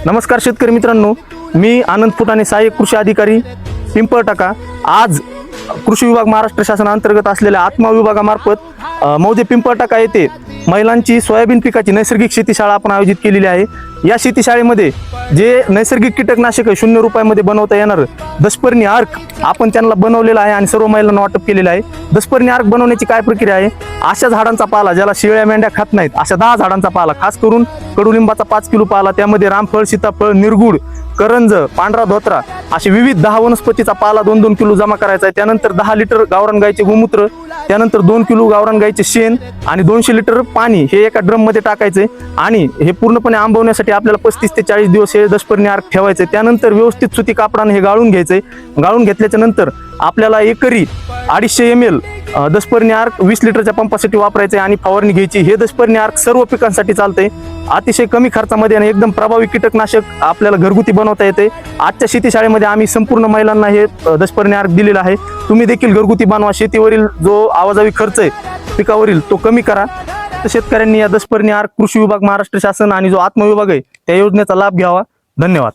नमस्कार शेतकरी मित्रांनो, मी आनंद फुटाणे, सहाय्यक कृषी अधिकारी, पिंपळटाका। आज कृषी विभाग महाराष्ट्र शासनाअंतर्गत असलेल्या आत्मा विभागामार्फत मौजे पिंपळटाका येथे महिलांची सोयाबीन पिकाची नैसर्गिक शेतीशाळा आपण आयोजित केलेली आहे। या शेतीशाळेमध्ये जे नैसर्गिक कीटकनाशक 0 रुपयामध्ये बनवता येणार दशपर्णी अर्क आपण त्यांना बनवलेला आहे आणि सर्व महिलांना वाटप केलेलं आहे। दशपर्णी अर्क बनवण्याची काय प्रक्रिया आहे, अशा झाडांचा पाला ज्याला शेळ्या मेंढ्या खात नाहीत अशा 10 झाडांचा पाला, खास करून कडुलिंबाचा 5 किलो पाला, त्यामध्ये रामफळ, सीताफळ, निरगुड, करंज, पांढरा धोत्रा असे विविध 10 वनस्पतीचा पाला 2-2 किलो जमा करायचा आहे। त्यानंतर 10 लिटर गावरान गाईचे गोमूत्र, त्यानंतर 2 किलो गावरान गाईचे शेण आणि 200 लिटर पाणी हे एका ड्रम मध्ये टाकायचे आणि हे पूर्णपणे आंबवण्यासाठी आपल्याला 35 ते 40 दिवस हे दशपर्णी अर्क ठेवायचे। त्यानंतर व्यवस्थित सुती कापडाने हे गाळून घ्यायचे। गाळून घेतल्याच्या नंतर आपल्याला एकरी 250 ml दशपर्णी अर्क 20 लिटरच्या पंपासाठी वापरायचे आणि फवारणी घ्यायची। हे दशपर्णी अर्क सर्व पिकांसाठी चालते। अतिशय कमी खर्चामध्ये आणि एकदम प्रभावी कीटकनाशक आपल्याला घरगुती बनवता येते। आजच्या शेतीशाळेमध्ये आम्ही संपूर्ण महिलांना हे दशपर्णी अर्क दिलेला आहे। तुम्ही देखील घरगुती बनवा। शेतीवरील जो आवाजावी खर्च आहे पिकावरील तो कमी करा। शेतकऱ्यांनी या दशपर्णी अर्क कृषी विभाग महाराष्ट्र शासन आणि जो आत्मा विभाग आहे त्या योजनेचा लाभ घ्यावा। धन्यवाद।